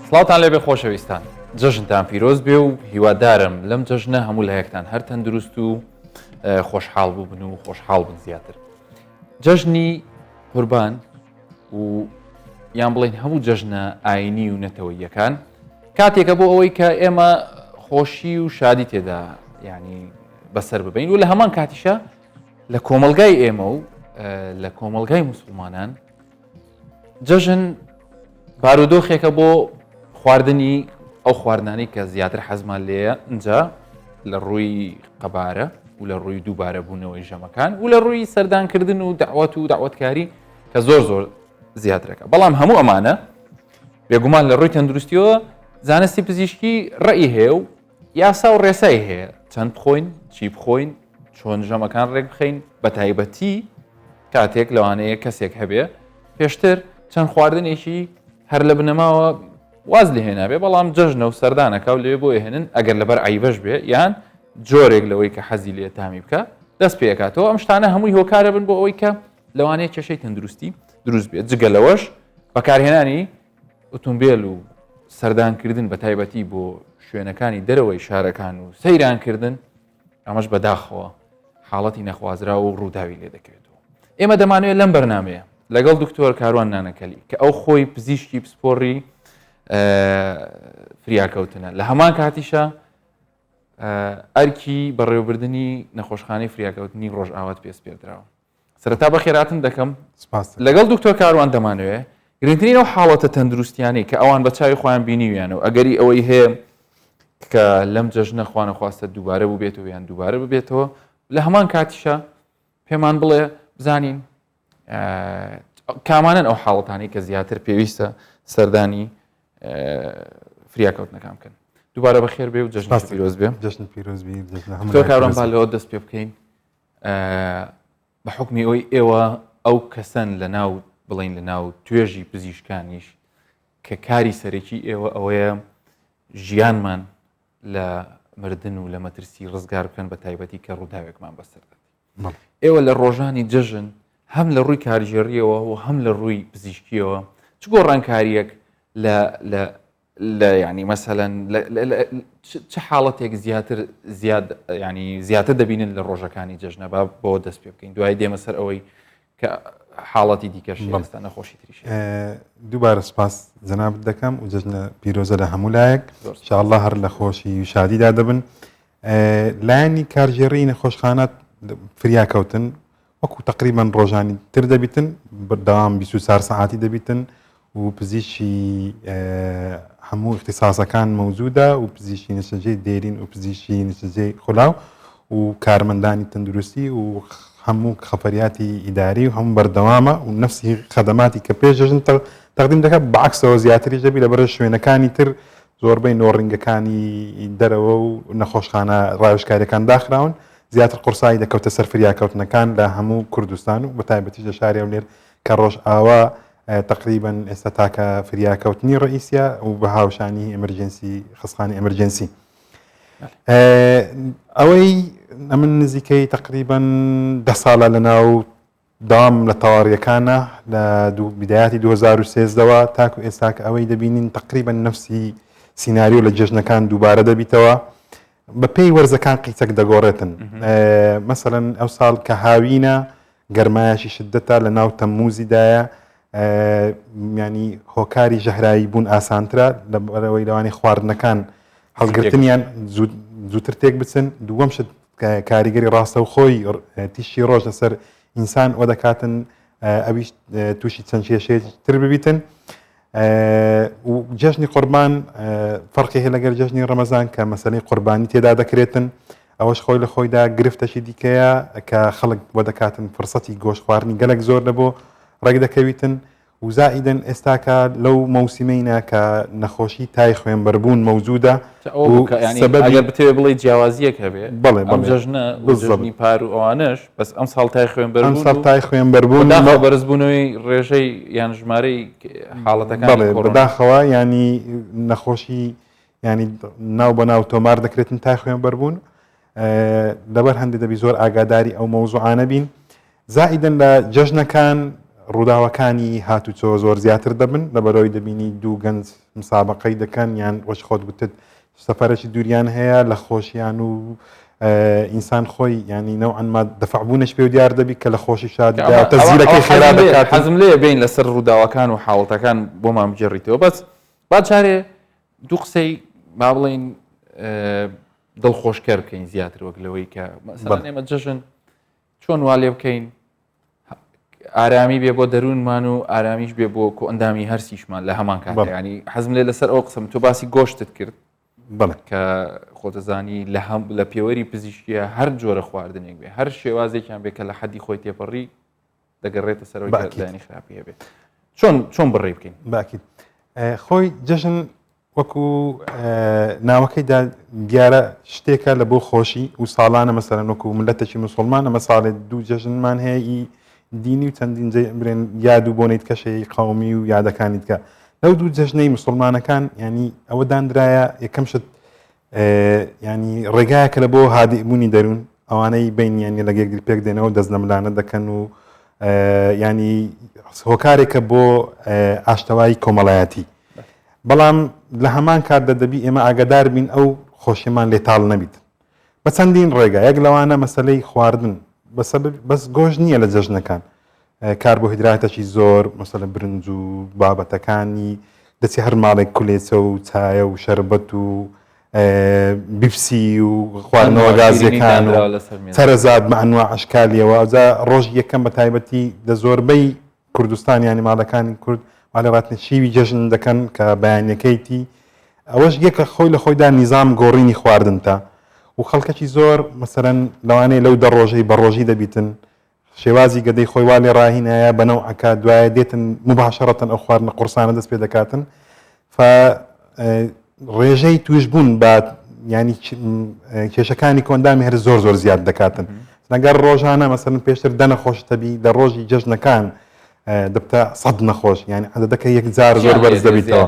سڵاوتان لێبێ خۆشەویستان، جەژنتان پیرۆز بێ و هیوادارم لەم جەژنە هەموو لە یەکتان هەر تەندروست و خۆشحاڵ بوو بن و خۆشحاڵ بن زیاتر. جەژنی قوربان و یان بڵێن هەموو جەژنە ئاینی و نەتەوەییەکان کاتێکە بۆ ئەوەی کە ئێمە خۆشی و شادی تێدا ینی بەسەر ببین و لە هەمان کاتیشە لە کۆمەلگای ئێمە و لە کۆمەلگای موسڵمانان جەژن بارودۆخێکە بۆ خواردنی ئەو خواردنانەی کە زیاتر حەزمان لێیە اینجا لە ڕووی قەبارە و لە ڕووی دووبارە بوونەوەی ژەمەکان و لە ڕووی سەردانکردن و داوات و داوەتکاری کە زۆر زیاترەکە. بەڵام هەموو ئەمانە بێگومان لە ڕووی تەندروستیەوە زانستی پزیشکی ڕێی هەیە و یاسا و ڕێسای هەیە چەند بخۆین چی بخۆین چۆن ژەمەکان ڕێک بخەین بە تایبەتی کاتێک لەوانەیە کەسێک هەبێ پێشتر چەند خواردنێکی هەر لە بنەماوە واز لێ هێنابێ بەڵام جەژنە و سەردانەکە و لێ بۆ هێنن ئەگەر لەبەر عیبەش بێ یان جۆرێک لەوەی کە حەزی لێ تامی بکە دەست پێکاتەوە. ئەم شتانە هەمووی هۆکارە بن بۆ ئەوەی کە لەوانەیە کێشەی تەندروستی دروست بێت. جگە لەوەش بەکارهێنانی ئۆتۆمبیل و سەردانکردن بە تایبەتی بۆ شوێنەکانی دەرەوەی شارەکان و سەیرانکردن ئەمەش بەداخەوە حاڵەتی نەخوازرا و ڕووداوی لێ دەکەوێتەوە. ئێمە دەمانوێت لەم بەرنامەیە لەگەڵ دکتۆر کاروان نانەکەلی کە ئەو خۆی پزیشکی پسپۆڕی فریاکەوتنە لە هەمان کاتیشە ئەرکی بەڕێوەبردننی نەخۆشخانەی فریاکەوتنی ڕۆژئاوات پێدراوە. سەرەتا بە خێراتن دەکەم لەگەڵ دکتۆر کاروان دەمانوێت گرنگترین ئەو حاڵەتە تەندروستیانەی کە ئەوان بە چاوی خۆیان بینیویانەوە ئەگەری ئەوەی هەیە کە لەم جەژنە خوانە خواستە دووبارە ببێتەوە یان دووبارە ببێتەوە لە هەمان کاتیشە پێمان بڵێ بزانین کامانن ئەو حاڵەتانی کە زیاتر پێویستە سەردانی فریاکەوتنەکان بکەن. دووبارە بەخێر بێ و جەژن پیرۆز بێ. جەژن پیرۆز بێ. دکتۆر کاروان با لەوە دەست پێ بکەین بە حوکمی ئەوەی ئێوە ئەو کەسەن لە ناو بڵین لە ناو توێژی پزیشکانیش کە کاری سەرەکی ئێوە ئەوەیە ژیانمان لە مردن و لە مەترسی ڕزگار بکەن بە تایبەتی کە ڕووداوێکمان بەسەردات. ئێوە لە ڕۆژانی جەژن هەم لە ڕووی کارژێڕیەوە و هەم لە ڕووی پزیشکیەوە چ گۆڕانکاریەک لە ینی مەسەلەن چه حاڵەتێک زیاتر دەبینن لە ڕۆژەکانی جەژنە بۆ دەست پێ بکەین دوای دێمە سەر ئەوەی کە حاڵەتی دیکەش ئێستا نەخۆشی تریش. دووبارە سپاس جەنابەت دەکەم و جەژنە پیرۆزە لە هەموو لایەک ئینشاءالله هەر لە خۆشی و شادیدا دەبن. لایەنی کارژێڕی نەخۆشخانە فریاکەوتن وەکو تقریبان ڕۆژانی تر دەبیتن بەردەوام 24 ساعتی دەبیتن و پزیشکی هەموو اختصاسەکان مەوجودە و پزیشکی نەسەجەی دێرین و پزیشکی نەسەجەی خولاو و کارمەندانی تەندروستی و هەموو خەفەریاتی ئیداری و هەموو بەردەوامە و نفسی خەدەماتی کە پێشژن تەقدیم دەکات بەعکسەوە زیاتری دەبی لەبەر شوێنەکانی تر زۆربەی نۆڕینگەکانی دەرەوە و نەخۆشخانە ڕاوێژکاریەکان داخراون زیاتر قورسایی دەکەوتە سەر فریاکەوتنەکان لە هەموو کوردستان و بە تایبەتیش لە شاری ئەولێر کە ڕۆژئاوا تقریبا ئێستا تاکە فریاکەوتنی ڕئیسیە و بە هاوشانی ئەمەرجەنسی خستخانی ئەمەرجەنسی. ئەوەی ئەمن نزیکەی تقریبا 10 ساڵە لەناو دام لە تەواڕیەکانە لە بدایاتی 2013ەوە تاکو ئێستا کە ئەوەی دەبینین تقریبا نفسی سیناریۆ لە جەژنەکان دووبارە دەبیتەوە بە پێی وەرزەکان قیچەک دەگۆڕێتن. مەسەڵەن ئەو ساڵ کە هاوینە گەرمایشی شدەتە لە ناو تەمموزیدایە ینی هۆکاری ژەهرایی بوون ئاسانترە لەبەرەوەی لەوانی خواردنەکان هەڵگرتنیان زووتر تێک بچن. دووەم شت کاریگەری ڕاستە و خۆی تیشی ڕۆژ لەسەر ئینسان ئەوە دەکاتن ئەویش تووشی چەند کێشەیەکی تر ببیتن. و جەژنی قوربان فەرقی هەیە لەگەر جەژنی ڕەمەزان کە مەسەلەی قوربانی تێدا دەکرێتن ئەوەش خۆی لە خۆیدا گرفتەشی دیکەیە کە خەڵک بۆ دەکاتن فرسەتی گۆشت خواردنی گەلک زۆر لەبۆ ڕێک دەکەویتن و زائیدەن ئێستاکە لەو مەوسیمەینە کە نەخۆشی تای خوێنبەربوون مەوجودە ئەگەر بتێ بڵێ جیاوازیەک هەبێ ئەم جەژنە جەژنی پار و ئەوانش بەس ئەم ساڵ تای خوێنبەربوون ساڵ تای خوێنبەربوون بەرزبوونەوەی ڕێژەی یان ژمارەی حاڵەتەکان بەداخەوە ینی نەخۆشی ینی ناو بە ناو تۆمار دەکرێتن تای خوێنبەربوون لەبەر هەندێک دەبی زۆر ئاگاداری ئەو مەوزوعانە بین. زائیدەن لە جەژنەکان ڕووداوەکانی هاتوچۆ زۆر زیاتر دەبن لەبەرەوەی دەبینی دوو گەنج مسابقەی دەکەن یان وەش خۆت گوتت سەفەرەی دووریان هەیە لە خۆشییان و ئینسان خۆی ینی نەوعەنما دەفعبوونش پێ و دیار دەبی کە لە خۆشی شاددا تەزیرەکەی خێرا دەکات حەزم لێ بین لەسەر ڕووداوەکان و حاڵەتەکان بۆمان بجێڕیتەوە بەس با چارێ دوو قسەی با بڵێن دڵخۆشکەر بکەین زیاتر وەک لەوەی کە مەسەڵەن ئێمە جەژن چۆن وا لێ بکەین ئارامی بێ بۆ دەروونمان و ئارامیش بێ بۆ ئەندامی هەرسیشمان لە هەمان کات ینی حەزم لێ لەسەر ئەو قسم تۆ باسی گۆشتت کرد کە خۆتەزانی لە پێوەری پزیشکیە هەر جۆرە خواردنێک بێ هەر شێوازێکیان بێ کە لە حەدی خۆی تێپەڕی دەگەڕێتە سەرەوەی لایەنی خراپی هەبێت چۆن بڕێ بکەین باکی خۆی جەژن وەکو ناوەکەیدا دیارە شتێکە لە بۆ خۆشی و ساڵانە مەسەرەن وەکو ملەتێکی مسلمان ئەمە ساڵێت دوو جەژنمان هەیە دینی و چەندین برێن یاد و بۆنیت کەشەی قەومی و یادەکانیت کە لەو دوو جەژنەی مسلمانەکان ینی ئەوە دانرایە یەکەم شت ینی ڕێگایەکە لە بۆ هادیبوونی دەروون ئەوانەی بینیانی لە گەگری پێک دێنەوە دەست لەملانە دەکەن و ینی هۆکارێکە بۆ ئاشتەوایی کۆمەڵایەتی بەڵام لە هەمان کاتدا دەبی ئێمە ئاگادار بین ئەو خۆشیمان لێتاڵ نەبیت بە چەندین ڕێگا یەک لەوانە مەسەلەی خواردن بەس گۆژ نییە لە جەژنەکان کاربۆهیدراتێکی زۆر مەسەلە برنج و بابەتەکانی دەچی هەر ماڵێک کولێچە و چایە و شەربەت و بیپسی و خواردنەوە گازیەکان و سەرەزاد بە ئەنواع عەشکالیەوە ئەوجا ڕۆژی یەکەم بە تایبەتی لە زۆربەی کوردستان ینی ماڵەکانی کورد ماڵێڕاتنە شیوی جەژن دەکەن کە بەیانەکەیتی ئەوەش یەکە خۆی لە خۆیدا نیزام گۆڕینی خواردن تا و خەڵکەکی زۆر مەسەرەن لەوانەیە لەو دە ڕۆژەی بە ڕۆژی دەبیتن شێوازی گەدەی خۆی وا لێ ڕاهینایە بەنەوعەکە دوایە دێتن مباشەرەتەن ئەو خواردنە قورسانە دەست پێ دەکاتن ڕێژەی توش بوون بە ینی کێشەکانی کۆندامی هەر زۆر زۆر زیاد دەکاتن لەگەر ڕۆژانە مەسەرن پێشتر دە نەخۆش تەبی لە ڕۆژی جەژنەکان دەبتە سەد نەخۆش ینی عەدەدەکە یەک جار زۆر بەرز دەبیتەوە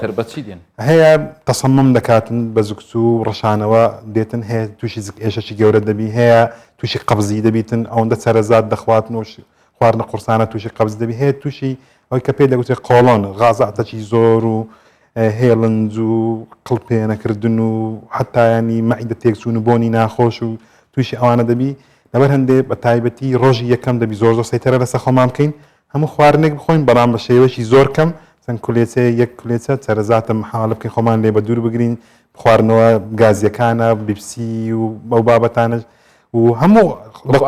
هەیە تەسەمم دەکاتن بە زوکس و ڕەشانەوە دێتن هەیە تووشی ئێشەی گەورە دەبی هەیە تووشی قەبزی دەبیتن ئەوەندە سەرەزاد دەخواتن و خواردنە قورسانە تووشی قەبز دەبی هەیە تووشی ئەوەی کە پێ دەگوتێت قۆڵۆن غازاتەکی زۆر و هێڵنج و قڵپێنەکردن و حتایانی مەعیدە تێکچوون و بۆنی ناخۆش و تووشی ئەوانە دەبی لەبەر هەندێک بە تایبەتی ڕۆژی یەکەم دەبی زۆر زۆر سەیتەرە لەسەر خۆمان بکەین هەموو خواردنێک بخۆین بەڵام بە شێوەشی زۆر کەم چەند کولێچە یەک کولێچە سەرەزاتە محاڵە بکەین خۆمان لێ بە دوور بگرین خواردنەوە گازیەکانە بیپسی و بەو بابەتانە و هەموو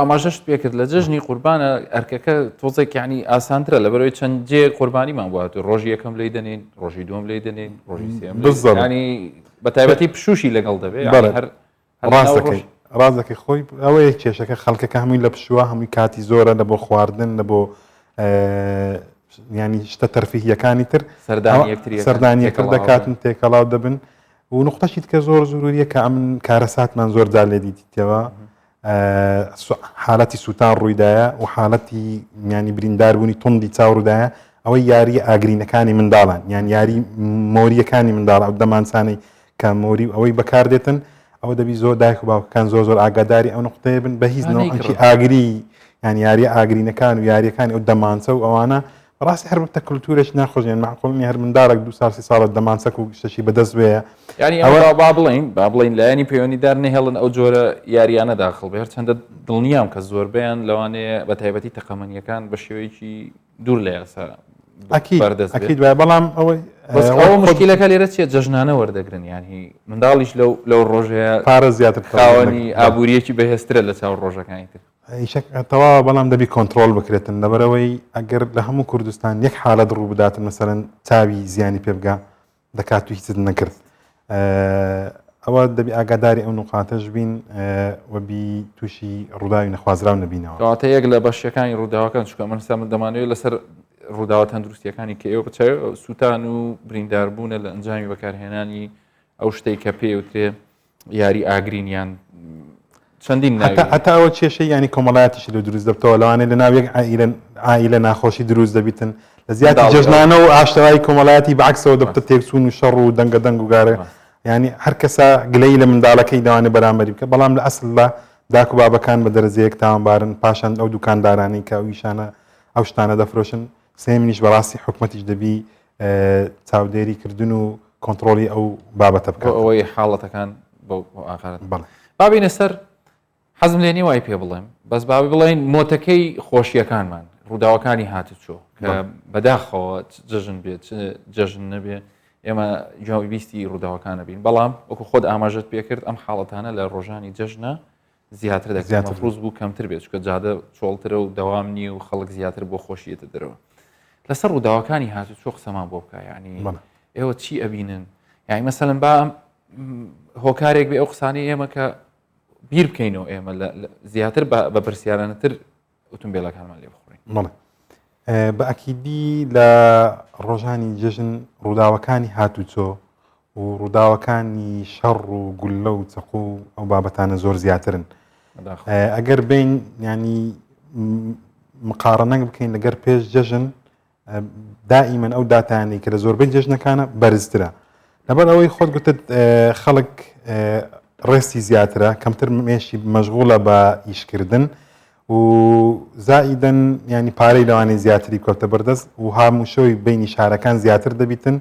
ئاماژەشت پێکرد لە جەژنی قوربانە ئەرکەکە تۆزێک یعنی ئاسانترە لەبەرەوەی چەند جێ قوربانیمان بوات ڕۆژی یەکەم لێی دەنین ڕۆژی دوم لێی دەنین ڕۆژی سێم ینی بە تایبەتی پشوشی لەگەڵ دەبێت ڕاستەکەی خۆی ئەوەیە کێشەکە خەڵکەکە هەمووی لە پشووە هەمووی کاتی زۆرە لە بۆ خواردن لە بۆ ینی شتە تەرفیهیەکانی تر سەردانیەکە دەکاتن تێکەڵاو دەبن و نقطەشی کە زۆر زۆریە کە ئەم کارەساتمان زۆر جار لێ دیتیتەوە حالەتی سووتان ڕوویدایە و حالەتی ینی برینداربوونی تۆندی چاوڕدایە ئەوەی یاری ئاگرینەکانی منداڵان یان یاری مۆریەکانی منداڵ ئەو دەمانسانەی کە مۆری ئەوەی بەکاردێتن ئەوە دەبی زۆر دایک و باوکەکان زۆر زۆر ئاگاداری ئەو نقطەیە بن بە هیچ نەوەکی ئاگری یان یاری ئاگرینەکان و یاریەکانی ئەو دەمانچە و ئەوانە ڕاستی هەر بتە کللتورێک ناخۆشیان معقوڵنی هەر منداڵێک 2 ساڵ دەمانچەک و شتێکی بەدەست وەیە ینی ئەوە با بڵین لایەنی پەیوەندیدار نەهێڵن ئەو جۆرە یاریانە داخڵ بێ هەرچەندە دڵنیام کە زۆربیان لەوانەیە بە تایبەتی تەقەمەنیەکان بە شێوەیەکی دوور لە یاسا ئەکید وایە بەڵام ئەوە مشکلەکە لێرە چیە جەژنانە وەردەگرن یانی منداڵیش لەو ڕۆژەیە پارە زیاتر خاوەنی ئابوووریەکی بەهێزترە لە چاو ڕۆژەکانی تر تەواوە بەڵام دەبی کۆنتترۆل بکرێتن لەبەرەوەی ئەگەر لە هەموو کوردستان یەک حالەت ڕوو بداتن مەسەرەن چاوی زیانی پێبگا دەکات و هیچت نەکرد ئەوە دەبی ئاگاداری ئەو نقاتەش بین وەبی تووشی ڕووداوی نەخوازراو نەبینەوە کەواتە یەک لە بەشەکانی ڕووداوەکان چکە من سامن دەمانوێت لەسەر ڕووداوە تەندروستیەکانی کە ئێوە بچێت سووتان و برینداربوونە لە ئەنجامی بەکارهێنانی ئەو شتەی کە پێوترێ یاری ئاگرینیان چەندین هەتا ئەوە کێشەی ینی کۆمەڵایەتیش لە دروست دەبتەوە لەوانێت لە ناو یەک ئایلە ناخۆشی دروست دەبیتن لە زیاتی جەژنانە و ئاشتەوای کۆمەڵایەتی بەعکسەوە دەبتە تێکچوون و شەڕ و دەنگە دەنگ و گارە ینی هەر کەسە گلەی لە منداڵەکەی دەوانێت بەرامبەری بکە بەڵام لە ئەسڵدا داک و بابەکان بە دەرەجەیەک تاوانبارن پاشان ئەو دوکاندارانی کە ئەو ئیشانە ئەو شتانە دەفرۆشن سێمنیش بەڕاستی حکومەتیش دەبی چاودێری کردن و کۆنتترۆلی ئەو بابەتە بکات ئەوەی حاڵەتەکان بۆ ئاخرەت بەڵێ بابینە سەر حەزم لێ نیە وای پێ بڵێم بەس بابی بڵێن مۆتەکەی خۆشیەکانمان ڕووداوەکانی هاتوچۆ کە بەداخەوە جژن بێت جژن نەبێ ئێمە جوابی بیستی ڕووداوەکانە بین بەڵام وەکو خۆت ئاماژت پێکرد ئەم حاڵەتانە لە ڕۆژانی جژنە زیاتر دەکات مەفروض بوو کەمتر بێت چکە جادە چۆڵترە و دەوام نیە و خەڵک زیاتر بۆ خۆشیێتە دەرەوە لەسەر ڕووداوەکانی هاتوچۆ قسەمان بۆ بکە یعنی ئێوە چی ئەبینن یعنی مەسەلەن با هۆکارێک بێ ئەو قسانەی ئێمە کە بیر بکەینەوە ئێمە زیاتر بە پرسیارانەتر ئۆتۆمبیلەکانمان لێ بخۆین بڵێ بە ئەکیدی لە ڕۆژانی جژن ڕووداوەکانی هاتوچۆ و ڕووداوەکانی شەڕ و گولە و چەقو و ئەو بابەتانە زۆر زیاترن ئەگەر بین ینی مقارنەنگ بکەین لەگەر پێش جژن دائیمەن ئەو داتانی کە لە زۆربەی جژنەکانە بەرزترە لەبەر ئەوەی خۆت گوتت خەڵک ڕێستی زیاترە کەمتر مێشی مەشغوڵە بە ئیشکردن و زائیدەن ینی پارەی لەوانەیە زیاتری کۆتە بەردەست و هەموو شەوی بینی شارەکان زیاتر دەبیتن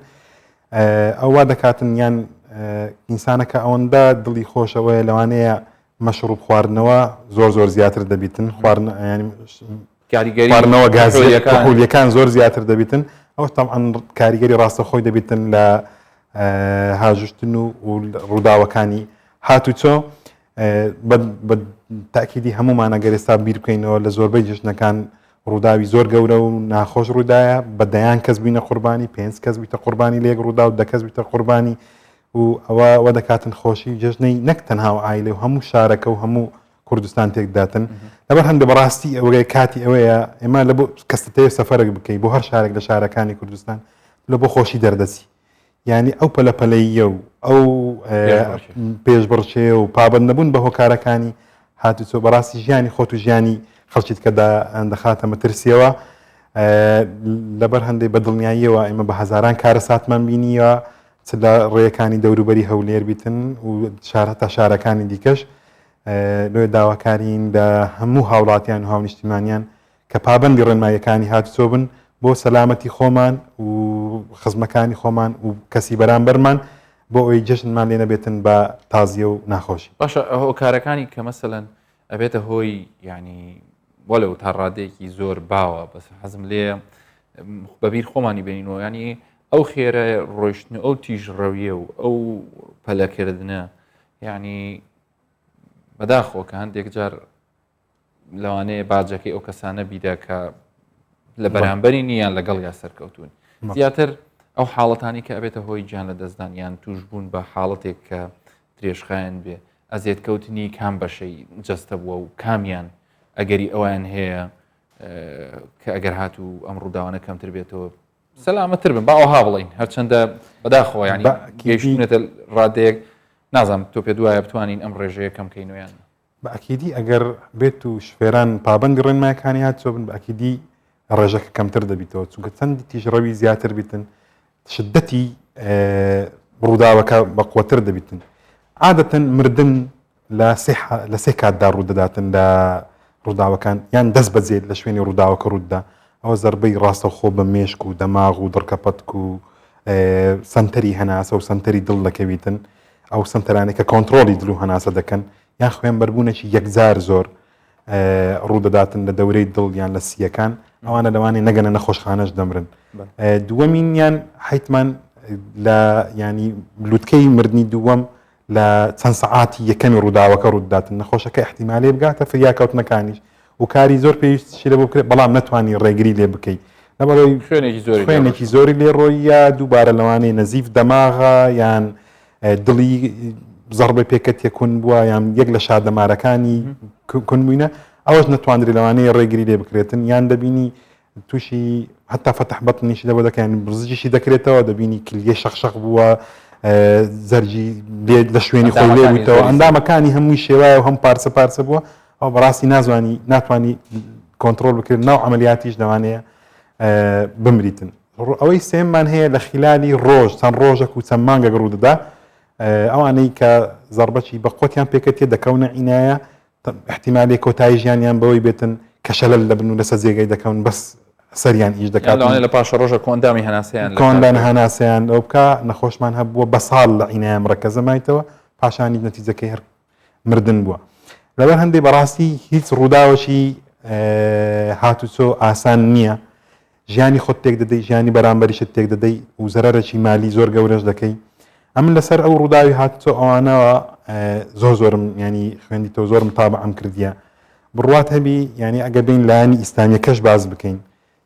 ئەووا دەکاتن یان ئینسانەکە ئەوەندە دڵی خۆشەوەی لەوانەیە مەشروب خواردنەوە زۆر زیاتر دەبیتن خواردنەوە گازیەکان زۆر زیاتر دەبیتن ئەو تەمەن کاریگەری ڕاستەخۆی دەبیتن لە هاژشتن و ڕووداوەکانی هاتوچۆ بە تاکیدی هەمومان ئەگەر ئێستا بیر بکەینەوە لە زۆربەی جژنەکان ڕووداوی زۆر گەورە و ناخۆش ڕوودایە بەدەیان کەس بووینە قوربانی 5 کەس بیتە قوربانی لێک ڕوودا و 10 کەس بیتە قوربانی و ئەوە دەکاتن خۆشی جژنەی نەک تەنها و ئایلێ و هەموو شارەکە و هەموو کوردستان تێکداتن لەبەر هەندە بەڕاستی ئەوەیە کاتی ئەوەیە ئێمە لە بۆ کەستەیە سەفەرێک بکەی بۆ هەر شارێک لە شارەکانی کوردستان لە بۆ خۆشی دەردەچی یعنی ئەو پەلەپەلەیە و ئەو پێشبڕچێ و پابند نەبوون بە هۆکارەکانی هاتوچۆ بەڕاستی ژیانی خۆت و ژیانی خەڵکیت کە دەخاتە مەترسیەوە لەبەر هەندێک بەدڵنیاییەوە ئێمە بە هەزاران کارە ساتمان بینیوە چ لە ڕێیەکانی دەوروبەری هەولێر بیتن و تا شارەکانی دیکەش لێ داواکارین لە هەموو هاوڵاتیان و هاونیشتیمانیان کە پابندی ڕێنماییەکانی هاتوچۆ بن بۆ سەلامەتی خۆمان و خزمەکانی خۆمان و کەسی بەرامبەرمان بۆ ئەوەی جژنمان لێ نەبێتن بە تازیە و ناخۆشی باشە هۆکارەکانی کە مەسەلەن ئەبێتە هۆی ینی وەلەو تا ڕادێکی زۆر باوە بەس حەزم لێ بەبیر خۆمانی بینینەوە ینی ئەو خێرە ڕۆیشتن ئەو تیژڕەویە و ئەو پەلەکردنە یعنی بەداخۆ کە هەندێک جار لەوانەیە باجەکەی ئەو کەسانە بیدا کە لە بەرامبەری نیان لەگەڵ یا سەرکەوتون زیاتر ئەو حاڵەتانی کە ئەبێتە هۆی گیان لە دەستدان یان توش بوون بە حاڵەتێک کە درێژخایەن بێ ئەزیێتکەوتنی کام بەشەی جەستە بووە و کامیان ئەگەری ئەویان هەیە کە ئەگەر هاتوو ئەم ڕووداوانە کەمتر بێتەوە سەلامەتر بن باوەها بڵین هەرچەندە بەداخەوە ینی گەیشتونێتە ڕادەیەک نازانم تۆ پێ دوایە بتوانین ئەم ڕێژەیە کەمکەینەوەیان بە ئەکیدی ئەگەر بێت و شفێران پابندی ڕێنمایەکانی هاتوچۆ بن بە ئەکیدی ڕێژەکە کەمتر دەبیتەوە چونکە چەندی تیژڕەوی زیاتر بیتن شدەتی ڕووداوەکە بەقوتر دەبیتن عادەتەن مردن لە سێ کاتدا ڕوودەداتن لە ڕووداوەکان یان دەست بەجێت لە شوێنی ڕووداوەکە ڕوودا ئەوە زەربەی ڕاستەخۆ بە مێشک و دەماغ و دڕکەپەتک و سنتەری هەناسە و سنتەری دڵ دەکەویتن ئەو سنتەرانی کە کۆنتترۆلی دڵ و هەناسە دەکەن یان خوێن بەربوونێکی یەکجار زۆر ڕوودەداتن لە دەورەی دڵ یان لە سیەکان ئەوانە لەوانەیە نەگەنە نەخۆشخانەش دەمرن دووەمینیان حیتمان لە ینی لوتکەی مردنی دووەم لە چەند سەعاتی یەکەمی ڕووداوەکە ڕووداتن نەخۆشەکە احتیمالێ بگاتە فریاکەوتنەکانیش و کاری زۆر پێویستی لە بۆ بکرێت بەڵام نەتوانی ڕێگری لێ بکەیت لەبەرەوەی خوێنێکی زۆری لێ ڕۆیە دووبارە لەوانەیە نەزیف دەماغە یان دڵی زەربەی پێکەت یەکون بووە یان یەک لە شادەمارەکانی کونبووینە ئەوەش نەتواندری لەوانەیە ڕێگری لێ بکرێتن یان دەبینی تووشی حتا فەتەحبەتنیشی لەبە دەکەن برزیشی دەکرێتەوە دەبینی کلیە شەخشەق بووە زەرجی لە شوێنی خۆی لێ بوویتەوە ئەندامەکانی هەمووی شێوایە و هەم پارچە بووە ئەو بەڕاستی ناتوانی کۆنتترۆل بکرێت ناو عملیاتیش دەوانەیە بمریتن ئەوەی سێممان هەیە لە خلالی ڕۆژ چەند ڕۆژێک و چەند مانگە ڕوودەدا ئەوانەی کە زەربەی بە قوتیان پێکەتێ دەکەونە ئینایە احتیمالی کۆتایی ژیانیان بەوەی بێتن کە شەلل لەبن و لەسەر جێگەی دەکەون بەس سەریان ئیش دەکات لەوانێ لە پاش ڕۆژە کۆندامی هەناسیان کۆندان هەناسیان ئەو بکە نەخۆشمان هەبووە بە ساڵ لە عینایە ڕەکەزەمایتەوە پاشانی نەتیجەکەی هەر مردن بووە لەبەر هەندێک بەڕاستی هیچ ڕووداوەشی هاتوچۆ ئاسان نییە ژیانی خۆت تێک دەدەی ژیانی بەرامبەریشت تێک دەدەی و زەرەرێکی مالی زۆر گەورەش دەکەی ئەمن لەسەر ئەو ڕووداوی هاتوچۆ ئەوانەوە زۆرم ینی خوێندیتەوە زۆر متابعەم کردیە بڕوات هەبی ینی ئەگە بین لایانی ئیسلامیەکەش باز بکەین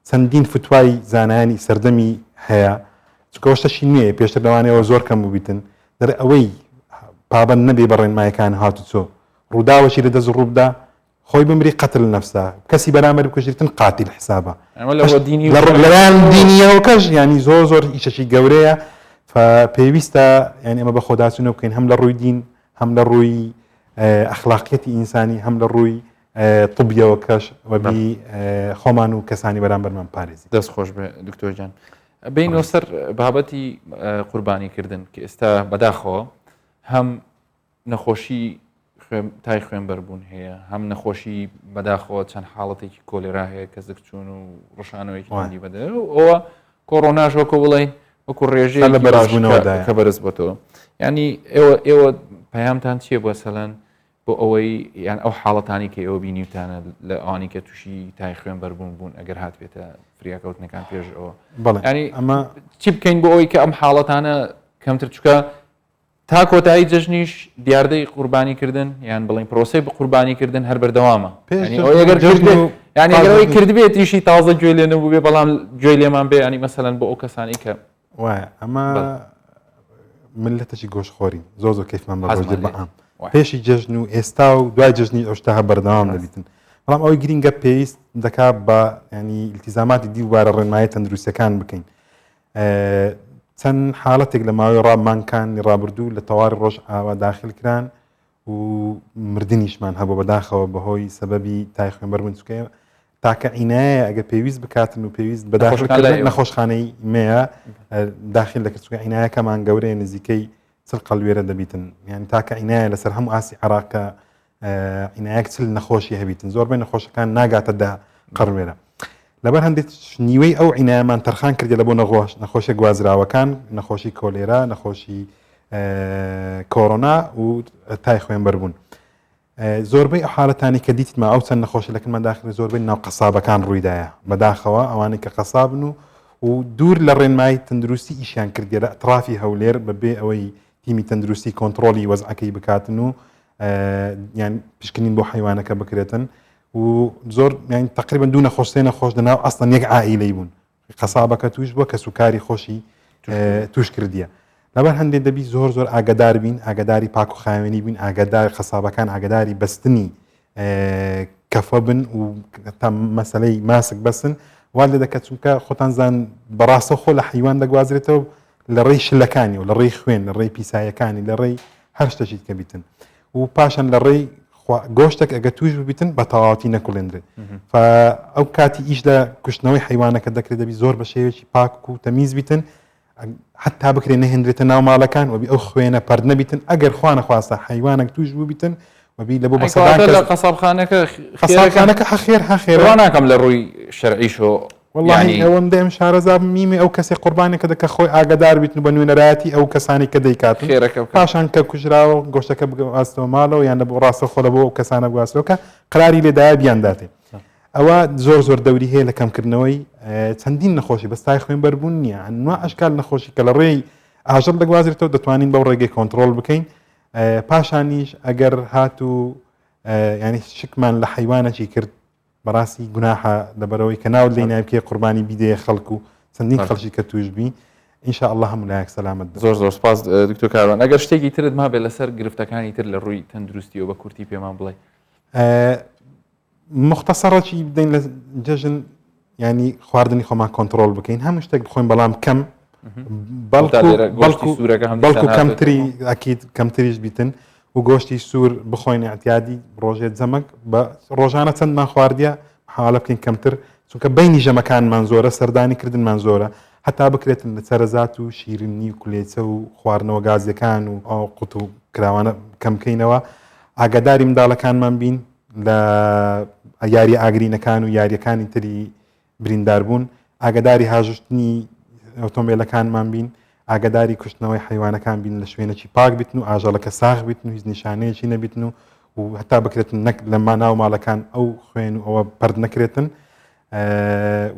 چەندین فتوای زانایانی سەردەمی هەیە چکۆشتەشی نییە پێشتر لەوانەیەوە زۆر کەم بووبیتن دەر ئەوەی پابەند نەبێ بە ڕێنمایەکان هاتوچۆ ڕووداوەشی لە دەست ڕووبدا خۆی بمری قەتل نەفسا کەسی بەرامبەر بکوژێتن قاتیل حسابە لەلایەن دینیەوە کەش ینی زۆر ئیشەشی گەورەیە پێویستە ینی ئەمە بە خۆداچوونە بکەین هەم لە ڕووی دین هەم لە ڕووی ئەخلاقیەتی ئینسانی هەم لە ڕووی طبیەوە کەش وەبی خۆمان و کەسانی بەرامبەرمان پارێزی دەست خۆش بێ دکتۆر جان بینەوە سەر بابەتی قوربانیکردن کە ئێستا بەداخەوە هەم نەخۆشی تای خوێنبەربوون هەیە هەم نەخۆشی بەداخەوە چەند حاڵەتێکی کۆلێرا هەیە کە زگچوون و ڕۆژانەوەیکی بەدە ئەوە کۆڕۆناژ وەکو بڵین وەکو ڕێژەیە لە بەرازبوونەوەدا کە بەرز بۆتەوە ینی ئێوە پەیامتان چییە بۆ سەلەن بۆ ئەوەی یان ئەو حاڵەتانی کە ئێوە بینیوتانە لە ئەوانی کە تووشی تای خوێنبەربوون بوون ئەگەر هات بێتە فریاکەوتنەکان پێش ئەوە ینی ئەمە چی بکەین بۆ ئەوەی کە ئەم حاڵەتانە کەمتر چکە تا کۆتایی جژنیش دیاردەی قوربانیکردن یان بڵین پرۆسی بە قوربانیکردن هەر بەردەوامە ینیەگەرەوەی کردبێتیشی تازە گوێ لێ نەبوو بێ بەڵام گوێ لێمان بێ ینی مەسەلەن بۆ ئەو کەسانی کە وایە ئەمە ملەتەشی گۆشخۆری زۆر کەیفمان بەڕۆژێ بەعام پێشی جژن و ئێستا و دوای جژنی ئەوشتاها بەردەوام دەبیتن بەڵام ئەوەی گرینگە پێویست دەکات بە ینی ئیلتیزاماتی دیوبارە ڕێنمایی تەندروستیەکان بکەین چەند حاڵەتێک لە ماوەی ڕابمانکانی ڕابردوو لە تەواوی ڕۆژ ئاوا داخل کران و مردنیشمان هەبوو بەداخەوە بەهۆی سەبەبی تای خوێنبەربوون چکە تاکە عینایە ئەگە پێویست بکاتن و پێویست بەداخلکردن نەخۆشخانەی مەیە داخل دەکرد چکە عینایەکەمان گەورەیە نزیکەی چل قەلوێرە دەبیتن یعنی تاکە عینایە لەسەر هەموو ئاسی عێراقە عینایەک چل نەخۆشی هەبیتن زۆربەی نەخۆشەکان ناگاتە دا قەڵوێرە لەبەر هەندێک نیوەی ئەو عینایەمان تەرخان کردی لە بۆ نەخۆشی گوازراوەکان نەخۆشی کۆلێرا نەخۆشی کۆڕۆنا و تای خوێنبەربوون زۆربەی ئەو حاڵەتانی کە دیتما ئەو چەند نەخۆشی لەکەمان داخل زۆربەی ناو قەسابەکان ڕوویدایە بەداخەوە ئەوانەی کە قەسابن و دوور لە ڕێنمایی تەندروستی ئیشیان کردی لە ئەطرافی هەولێر بەبێ ئەوەی تیمی تەندروستی کۆنتترۆلی وەزعەکەی بکاتن و یان پشکنین بۆ حیوانەکە بکرێتن و زۆر تقریبا دوو نەخۆشتێ نەخۆش دەناو ئەستان یەک عائیلەی بوون قەسابەکە توش بووە کە سوکاری خۆشی توش کردیە لەبەر هەندێک دەبی زۆر ئاگدار بین ئاگداری پاک و خاوێنی بین ئاگدار قەسابەکان ئاگداری بەستنی کەفە بن و تا مەسلەی ماسک بەسن وا لێ دەکات چونکە خۆتان زان بەڕاستە خۆ لە حیوان دەگوازرێتەوە لە ڕێی شلەکانی و لە ڕێی خوێن لە ڕێی پیسایەکانی لە ڕێی هەر شتەشیت کە بیتن و پاشان لە ڕێی گۆشتێک ئەگە توش ببیتن بە تەواوەتی نەکوڵێنرێت ئەو کاتی ئیش لە کوشتنەوەی حیوانەکە دەکرێت دەبی زۆر بە شێوێکی پاک و تەمیز بیتن حتا بکرێن نەهێنرێتە ناو ماڵەکان وبی ئەو خوێنە پەرد نەبیتن ئەگەر خوا نەخواستە حیوانێک توش بووبیتن وبی لە بۆ بەسەدان قەسابخانەکە خەخێر ناکەم لە ڕووی شەرعیشۆ والله ئەوەم دەم شارەزاب میمی ئەو کەسێک قوربانێکە دەکە خۆی ئاگدار بیتن بە نوێنەرایەتی ئەو کەسانی کە دەیکاتن پاشان کە کوژراوە گۆشتەکە بگواستەوە ماڵەوە یان لە بۆ ڕاستە خۆ لە بۆ ئەو کەسانە بگواستەوەکە قراری لێدایە بیانداتێ ئەوە زۆر دەوری هەیە لە کەمکردنەوەی چەندین نەخۆشی بەستای خوێنبەربوون نییە ئەنوا ئەشکال نەخۆشی کە لە ڕێی ئاژەڵ دەگوازرێتەوە دەتوانین بەو ڕێگەی کۆنتترۆل بکەین پاشانیش ئەگەر هات و ینی شکمان لە حیوانەکی کرد بەڕاستی گوناحە لەبەرەوەی کە ناو لێ نایبکێ قوربانی بیدەیە خەڵک و چەندین خەڵکی کە توش بی ئینشاء الله هەموو لایەک سەلامەت زۆر سپاس دکتۆر کاروان ئەگەر شتێکی ترت ما بێ لەسەر گرفتەکانی تر لە ڕووی تەندروستیەوە بە کورتی پێمان بڵێ مختصەڕەکی بدەین لە جژن ینی خواردنی خۆمان کۆنتترۆل بکەین هەموو شتێک بخۆین بەڵام کەم بەڵکو کەمتری ئەکیید کەمتریش بیتن و گۆشتی سوور بخۆین اعتیادی ڕۆژێت جەمەک بە ڕۆژانە چەندمان خواردیە حاڵە بکەین کەمتر چونکە بینی ژەمەکانمان زۆرە سەردانی کردنمان زۆرە هەتا بکرێتن لە سەرەزات و شیرنی و کولێچە و خواردنەوە گازیەکان و ئەو قوت و کراوانە کەمکەینەوە ئاگاداری منداڵەکانمان بین لە یاری ئاگرینەکان و یاریەکانی تری برینداربوون ئاگداری هاژشتنی ئۆتۆمبیلەکانمان بین ئاگداری کوشتنەوەی حیوانەکان بین لە شوێنێکی پاک بیتن و ئاژەڵەکە ساغ بیتن و هیچ نیشانەیەکی نەبیتن و هەتا بکرێتن نەک لە ناو ماڵەکان ئەو خوێن و ئەوە پەرد نەکرێتن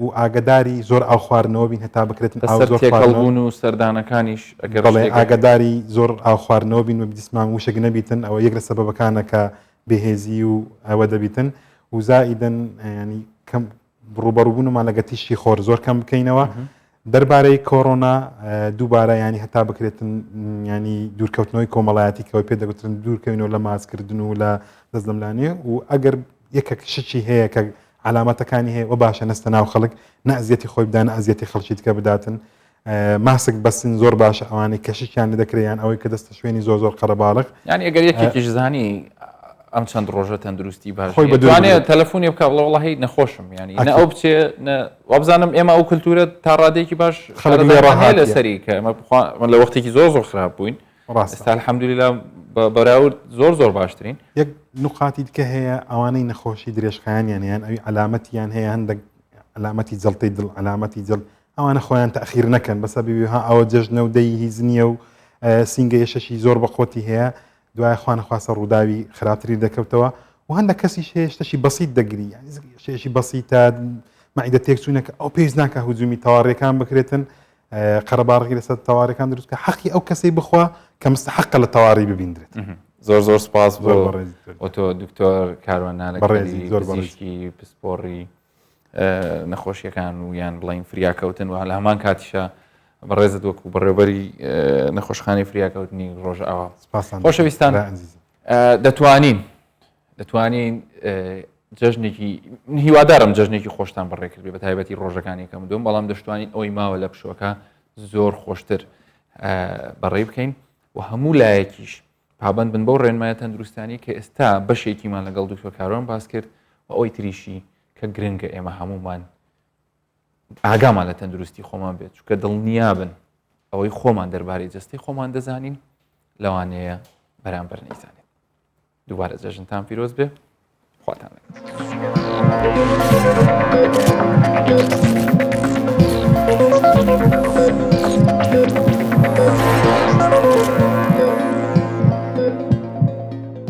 و ئاگداری زۆر ئاو خواردنەوە بین هەتا بکرێتن تێکەڵبوون و سەردانەکانیش بەڵێ ئاگداری زۆر ئاو خواردنەوە بین و دیسمان وشک نەبیتن ئەوە یەک لە سەبەبەکانە کە بێهێزی و ئەوە دەبیتن و زائیدەن ینی کەم ڕوبەڕووبوونمان لەگە تیشی خۆر زۆر کەم بکەینەوە دەربارەی کۆڕۆنا دووبارە ینی هەتا بکرێتن ینی دوورکەوتنەوەی کۆمەڵایەتی کەەوەی پێ دەگوترن دوورکەوینەوە لە ماسکردن و لە دەستدەملانێ و ئەگەر یەکێک شچی هەیە کە علامەتەکانی هەیە و باشە نەستە ناو خەڵک نەزیەتی خۆی بدانە ئەزیەتی خەڵکی دیکە بداتن ماسک بەسن زۆر باشە ئەوانەی کەشیان دەکریان ئەوەی کە دەستە شوێنی زۆر قەرەباڵق ینی ئەگەر یەکێکیش زانی ئەم چەند ڕۆژە تەندروستی باش دوانێت تەلەفۆنی بکە وڵڵی نەخۆشم ینی نە ئەو بچێ وابزانم ئێمە ئەو کللتورە تا ڕادێکی باش خەڵک لە سەری کە لە وەختێکی زۆر خراپ بووین ئێستا الحەمدولیلا بەراورد زۆر باشترین یەک نقاتی دیکە هەیە ئەوانەی نەخۆشی درێژخایانیان یان ئەوی علامەتیان هەیە هەندێک علامەتی جەڵتەی دڵ علامەتی جەڵ ئەوانە خۆیان تەخیر نەکەن بەسە بیها ئەوە جەژنە و دەی هیچ نییە و سینگە یەشەشی زۆر بەخۆتی هەیە دوای خوانەخواسە ڕووداوی خراپتری دەکەوتەوە و هەندێک کەسی شتێکی بەسیت دەگری شێشی بەسیتە مەعیدە تێکچوونەکە ئەو پێویست ناکە هجومی تەواڕیەکان بکرێتن قەرەباڵغی لەسەر تەواڕیەکان دروستکە حەقی ئەو کەسەی بخوا کە مستحقە لە تەواڕی ببیندرێت زۆر سپاس بۆ ئۆتۆ دکتۆر کاروانالەکەی زۆر بەڕێزی پسپۆڕی نەخۆشیەکان و یان بڵین فریاکەوتن و لە هەمان کاتیشە بەڕێزت وەکو بەڕێوەری نەخۆشخانەی فریاکەوتنی ڕۆژئاوا خۆشەویستان دەتوانین جەژنێکی هیوادارم جەژنێکی خۆشتان بەڕێکرد بێ بە تایبەتی ڕۆژەکانی کەم دوم بەڵام دەشتوانین ئەوەی ماوە لە پشوەکە زۆر خۆشتر بەڕێ بکەین و هەموو لایەکیش پابند بن بۆ ڕێنمایە تەندروستانی کە ئێستا بەشێکیمان لەگەڵ دکتۆر کاروان باس کرد و ئەوەی تریشی کە گرنگە ئێمە هەمومان ئاگامان لە تەندروستی خۆمان بێت چونکە دڵنیابن ئەوەی خۆمان دەربارەی جەستەی خۆمان دەزانین لەوانەیە بەرامبەر نەیزانین دووبارە جەژنتان پیرۆز بێ خواتان لەگەڵ